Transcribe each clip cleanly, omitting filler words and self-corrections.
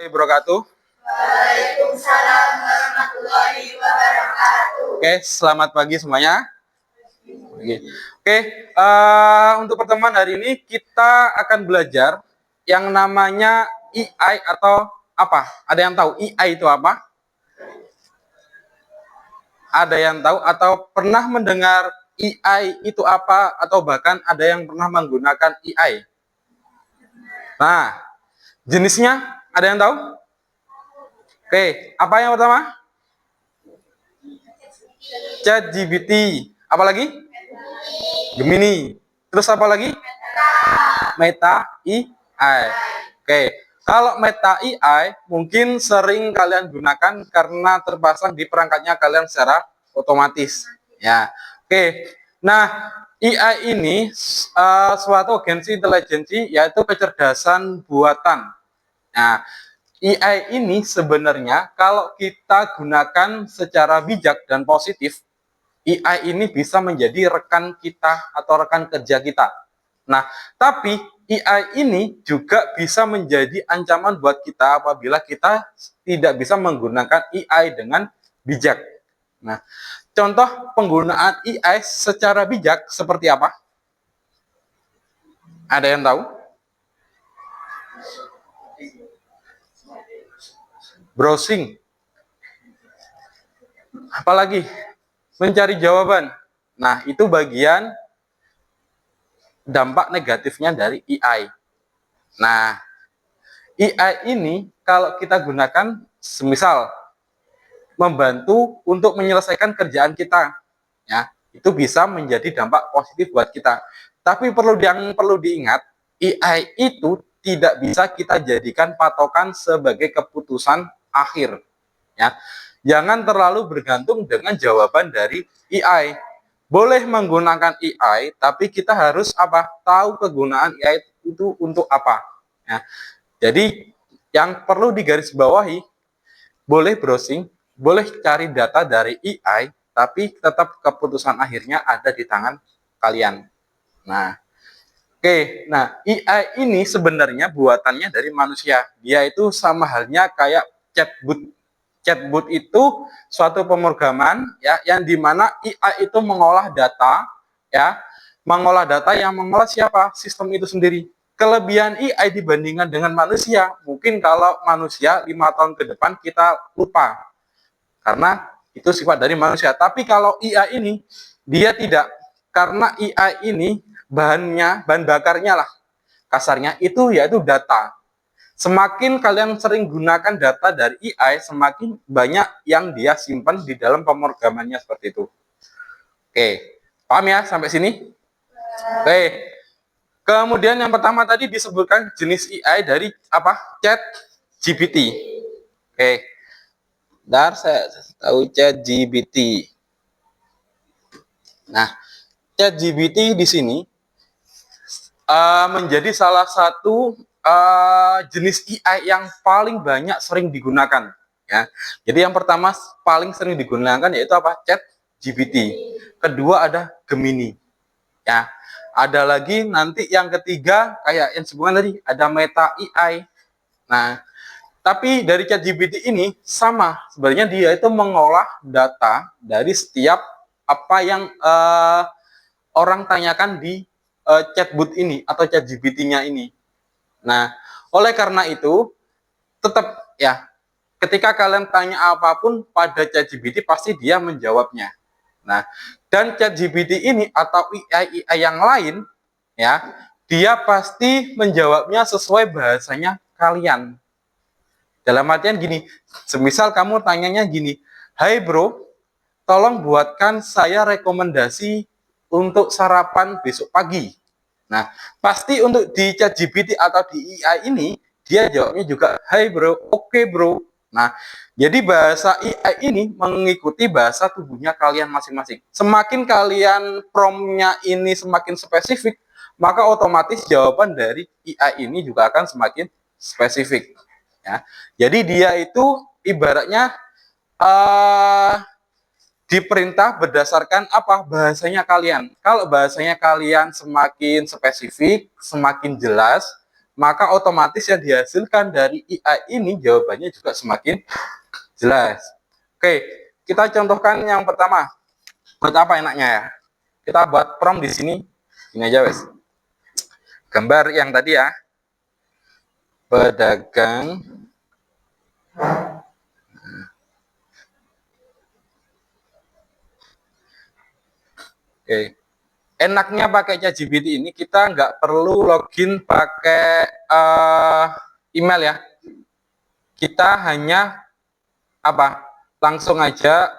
wabarakatuh. Waalaikumsalam warahmatullahi wabarakatuh. Oke, selamat pagi semuanya. Oke, untuk pertemuan hari ini kita akan belajar yang namanya EI atau apa? Ada yang tahu EI itu apa? Ada yang tahu atau pernah mendengar EI itu apa? Atau bahkan ada yang pernah menggunakan EI? Nah, jenisnya ada yang tahu? Oke, apa yang pertama? ChatGPT. Apa lagi? Gemini. Terus apa lagi? Meta AI. Oke, kalau Meta AI mungkin sering kalian gunakan karena terpasang di perangkatnya kalian secara otomatis. Ya, oke. Nah, AI ini suatu agensi intelijensi yaitu kecerdasan buatan. Nah, AI ini sebenarnya kalau kita gunakan secara bijak dan positif, AI ini bisa menjadi rekan kita atau rekan kerja kita. Nah, tapi AI ini juga bisa menjadi ancaman buat kita apabila kita tidak bisa menggunakan AI dengan bijak. Nah, contoh penggunaan AI secara bijak seperti apa? Ada yang tahu? Browsing. Apalagi? Mencari jawaban. Nah, itu bagian dampak negatifnya dari AI. Nah, AI ini kalau kita gunakan semisal membantu untuk menyelesaikan kerjaan kita, ya, itu bisa menjadi dampak positif buat kita. Tapi yang perlu diingat, AI itu tidak bisa kita jadikan patokan sebagai keputusan akhir, ya. Jangan terlalu bergantung dengan jawaban dari AI. Boleh menggunakan AI, tapi kita harus apa? Tahu kegunaan AI itu untuk apa. Ya. Jadi yang perlu digarisbawahi, boleh browsing, boleh cari data dari AI, tapi tetap keputusan akhirnya ada di tangan kalian. Nah, oke. Nah, AI ini sebenarnya buatannya dari manusia. Dia itu sama halnya kayak chatbot. Chatbot itu suatu pemrograman ya yang dimana AI itu mengolah data ya, mengolah data yang mengolah siapa? Sistem itu sendiri. Kelebihan AI dibandingkan dengan manusia, mungkin kalau manusia 5 tahun ke depan kita lupa karena itu sifat dari manusia. Tapi kalau AI ini dia tidak, karena AI ini bahan bakarnya lah kasarnya itu yaitu data. Semakin kalian sering gunakan data dari AI, semakin banyak yang dia simpan di dalam pemrogramannya seperti itu. Oke, paham ya sampai sini? Oke. Kemudian yang pertama tadi disebutkan jenis AI dari apa? ChatGPT. Oke. Bentar, saya tahu ChatGPT. Nah, ChatGPT di sini menjadi salah satu jenis AI yang paling banyak sering digunakan. Ya, jadi yang pertama paling sering digunakan yaitu apa? ChatGPT. Kedua ada Gemini. Ya, ada lagi nanti yang ketiga kayak yang sebutkan tadi ada Meta AI. Nah, tapi dari ChatGPT ini sama sebenarnya dia itu mengolah data dari setiap apa yang orang tanyakan di chatbot ini atau ChatGPT-nya ini. Nah, oleh karena itu tetap ya ketika kalian tanya apapun pada ChatGPT pasti dia menjawabnya. Nah, dan ChatGPT ini atau AI yang lain ya, dia pasti menjawabnya sesuai bahasanya kalian. Dalam artian gini, semisal kamu tanyanya gini, "Hai bro, tolong buatkan saya rekomendasi untuk sarapan besok pagi." Nah, pasti untuk di ChatGPT atau di AI ini, dia jawabnya juga, "Hai bro, oke bro." Nah, jadi bahasa AI ini mengikuti bahasa tubuhnya kalian masing-masing. Semakin kalian promptnya ini semakin spesifik, maka otomatis jawaban dari AI ini juga akan semakin spesifik. Ya, jadi dia itu ibaratnya diperintah berdasarkan apa bahasanya kalian. Kalau bahasanya kalian semakin spesifik, semakin jelas, maka otomatis yang dihasilkan dari AI ini jawabannya juga semakin jelas. Oke, kita contohkan yang pertama. Buat apa enaknya ya? Kita buat prompt di sini. Ini aja wes. Gambar yang tadi ya. Pedagang. Oke. Enaknya pakai ChatGPT ini kita nggak perlu login pakai email ya. Kita hanya apa? Langsung aja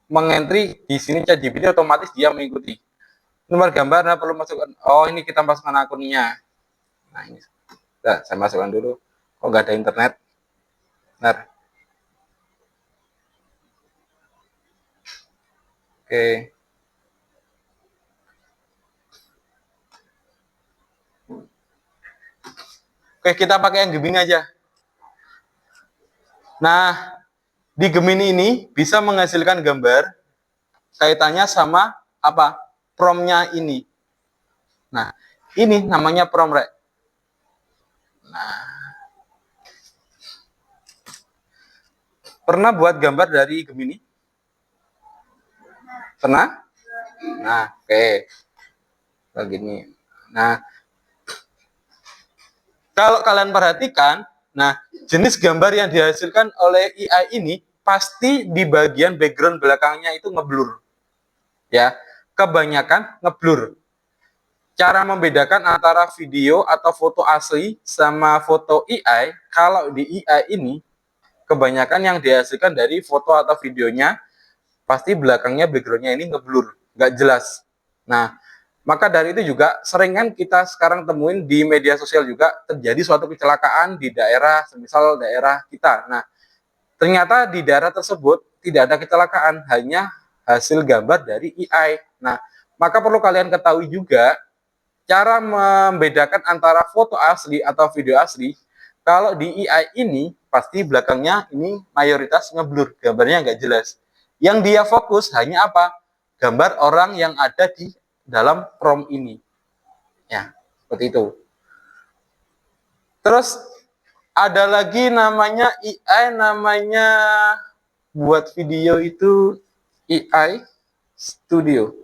mengentri di sini ChatGPT, otomatis dia mengikuti. Nomor gambar, nah perlu masukkan. Oh, ini kita masukkan akunnya. Nah, ini. Nah, saya masukkan dulu. Kok nggak ada internet? Benar. Oke. Oke, kita pakai yang Gemini aja. Nah, di Gemini ini bisa menghasilkan gambar kaitannya sama apa? Prompt-nya ini. Nah, ini namanya prompt, Rek. Nah, pernah buat gambar dari Gemini? Pernah? Nah, oke. Begini. Nah, kalau kalian perhatikan, nah, jenis gambar yang dihasilkan oleh AI ini pasti di bagian background belakangnya itu ngeblur. Ya, kebanyakan ngeblur. Cara membedakan antara video atau foto asli sama foto AI, kalau di AI ini kebanyakan yang dihasilkan dari foto atau videonya pasti belakangnya backgroundnya ini ngeblur, nggak jelas. Nah, maka dari itu juga sering kan kita sekarang temuin di media sosial juga terjadi suatu kecelakaan di daerah, semisal daerah kita. Nah, ternyata di daerah tersebut tidak ada kecelakaan, hanya hasil gambar dari AI. Nah, maka perlu kalian ketahui juga cara membedakan antara foto asli atau video asli. Kalau di AI ini pasti belakangnya ini mayoritas ngeblur, gambarnya nggak jelas. Yang dia fokus hanya apa? Gambar orang yang ada di dalam prompt ini. Ya, seperti itu. Terus ada lagi namanya AI, namanya buat video itu AI Studio.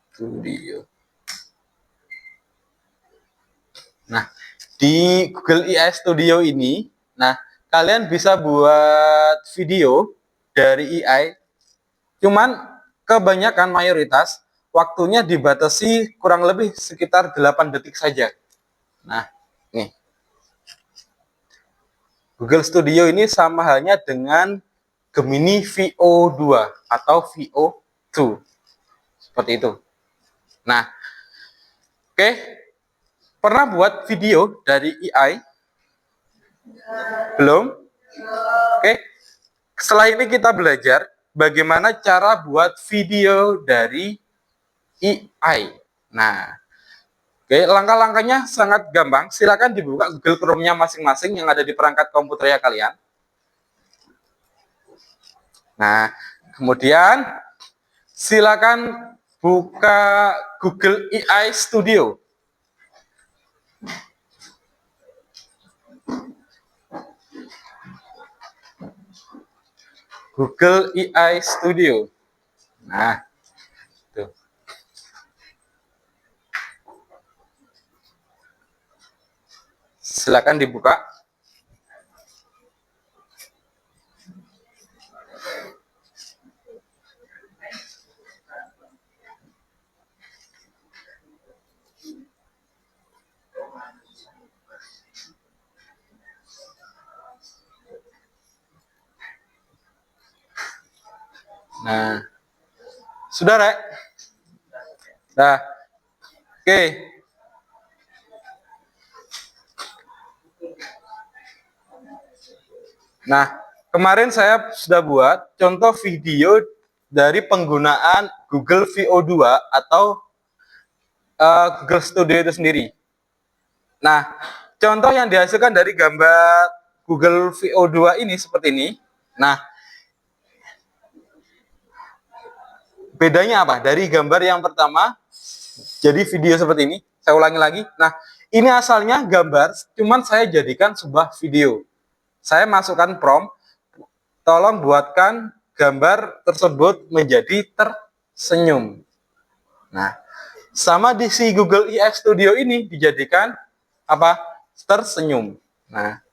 Studio. Nah, di Google AI Studio ini, nah, kalian bisa buat video dari AI, cuman kebanyakan mayoritas waktunya dibatasi kurang lebih sekitar 8 detik saja. Nah, nih. Google Studio ini sama halnya dengan Gemini VO2 atau VO2. Seperti itu. Nah, oke. Pernah buat video dari AI? Belum? Oke. Setelah ini kita belajar bagaimana cara buat video dari AI. Nah, oke, langkah-langkahnya sangat gampang. Silakan dibuka Google Chrome-nya masing-masing yang ada di perangkat komputernya kalian. Nah, kemudian silakan buka Google AI Studio. Google AI Studio. Nah, tuh. Silakan dibuka. Nah, sudah, Rek? Nah, oke. Nah, kemarin saya sudah buat contoh video dari penggunaan Google VO2 atau Google Studio itu sendiri. Nah, contoh yang dihasilkan dari gambar Google VO2 ini seperti ini. Nah, bedanya apa? Dari gambar yang pertama jadi video seperti ini. Saya ulangi lagi. Nah, ini asalnya gambar, cuman saya jadikan sebuah video. Saya masukkan prompt, tolong buatkan gambar tersebut menjadi tersenyum. Nah, sama di si Google AI Studio ini dijadikan apa? Tersenyum. Nah,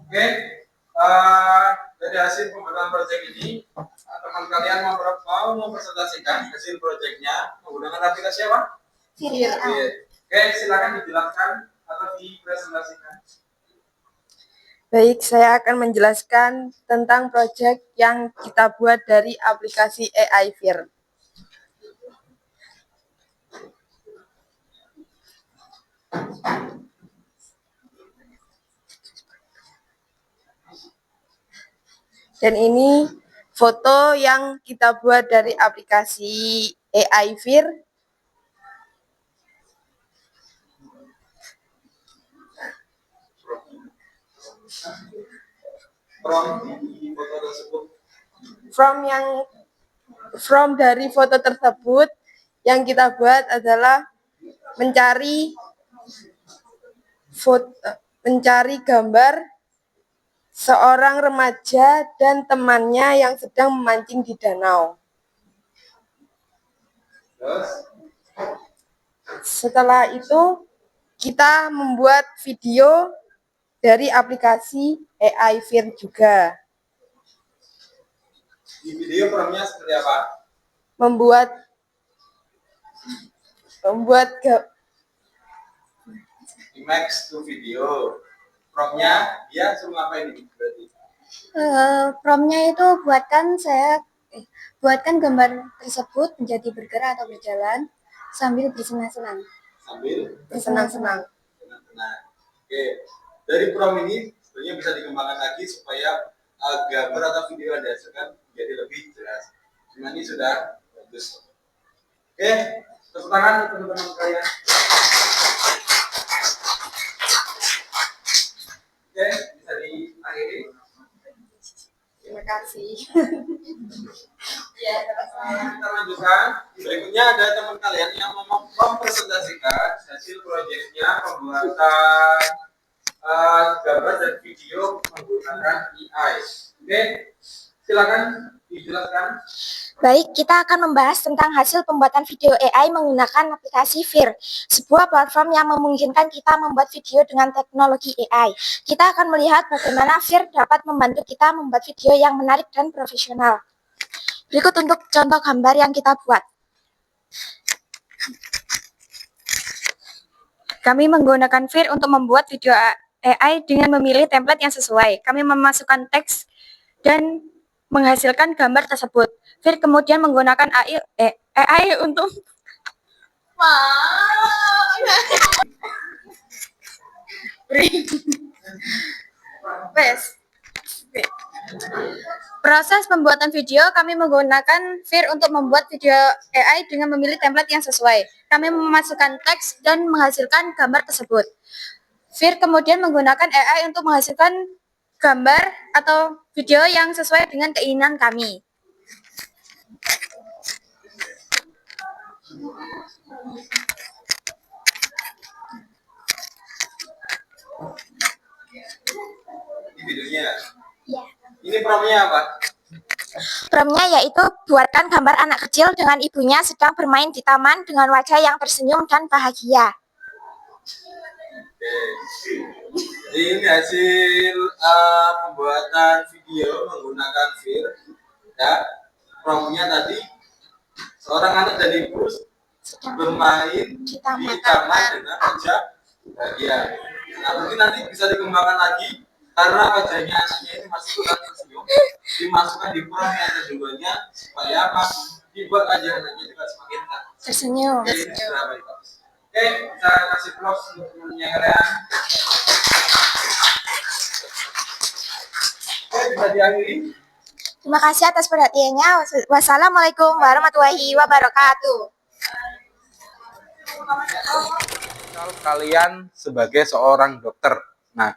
oke, dari hasil pembuatan proyek ini, teman kalian mau mempresentasikan hasil proyeknya menggunakan aplikasi apa? Oke, silakan dijelaskan atau dipresentasikan. Baik, saya akan menjelaskan tentang proyek yang kita buat dari aplikasi AI Fir. Dan ini foto yang kita buat dari aplikasi AI Fir. From dari foto tersebut yang kita buat adalah mencari gambar seorang remaja dan temannya yang sedang memancing di danau. Setelah itu kita membuat video dari aplikasi AI Fir juga. Di video promnya seperti apa? Membuat Image to video. Promnya dia suruh ngapain ini berarti? Promptnya itu buatkan gambar tersebut menjadi bergerak atau berjalan sambil bersenang-senang. bersenang-senang. Nah, oke. Dari prompt ini sebenarnya bisa dikembangkan lagi supaya gambar atau video yang dihasilkan menjadi lebih jelas. Cuma ini sudah bagus. Oke, tepuk tangan untuk teman-teman kalian. Oke, bisa diakhiri. Terima kasih. Kita lanjutkan. Berikutnya ada teman kalian yang mau mempresentasikan hasil proyeknya pembuatan gambar dan video menggunakan AI. Oke, silakan dijelaskan. Baik, kita akan membahas tentang hasil pembuatan video AI menggunakan aplikasi Fir, sebuah platform yang memungkinkan kita membuat video dengan teknologi AI. Kita akan melihat bagaimana Fir dapat membantu kita membuat video yang menarik dan profesional. Berikut untuk contoh gambar yang kita buat. Kami menggunakan Fir untuk membuat video AI dengan memilih template yang sesuai. Kami memasukkan teks dan menghasilkan gambar tersebut. Fir kemudian menggunakan AI untuk proses pembuatan video. Kami menggunakan Fir untuk membuat video AI dengan memilih template yang sesuai. Kami memasukkan teks dan menghasilkan gambar tersebut. Fir kemudian menggunakan AI untuk menghasilkan gambar atau video yang sesuai dengan keinginan kami. Di videonya. Ya. Ini promnya apa? Promptnya yaitu buatkan gambar anak kecil dengan ibunya sedang bermain di taman dengan wajah yang tersenyum dan bahagia. Oke. Jadi ini hasil pembuatan video menggunakan Fir. Ya, promnya tadi seorang anak dan ibu bermain di di taman. taman dengan wajah bahagia. Nah, mungkin nanti bisa dikembangkan lagi karena wajahnya anaknya ini masih kurang tersenyum. Dimasukkan di peran yang keduanya supaya apa? Dibuat wajah anaknya juga semakin Tersenyum. Oke, ini sudah baik, Pak. Oke, kita kasih plus untuk temannya kalian. Oke, bisa diakhiri. Terima kasih atas perhatiannya. Wassalamualaikum warahmatullahi wabarakatuh. Misal kalian sebagai seorang dokter, nah,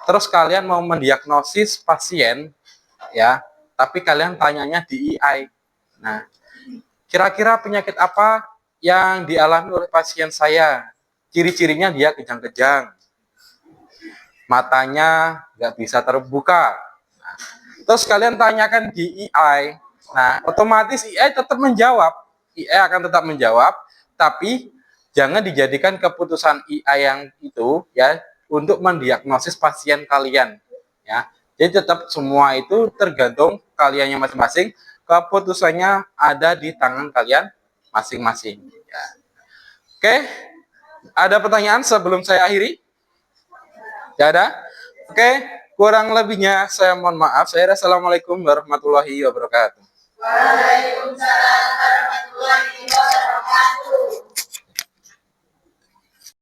terus kalian mau mendiagnosis pasien, ya, tapi kalian tanyanya di AI. Nah, kira-kira penyakit apa yang dialami oleh pasien saya? Ciri-cirinya dia kejang-kejang, matanya nggak bisa terbuka. Nah, terus kalian tanyakan di AI, nah, otomatis AI tetap menjawab. AI akan tetap menjawab, tapi jangan dijadikan keputusan AI yang itu ya untuk mendiagnosis pasien kalian ya. Jadi tetap semua itu tergantung kaliannya masing-masing. Keputusannya ada di tangan kalian masing-masing. Ya. Oke, ada pertanyaan sebelum saya akhiri? Tidak ada? Oke, kurang lebihnya saya mohon maaf. Assalamualaikum warahmatullahi wabarakatuh. Waalaikumsalam warahmatullahi wabarakatuh.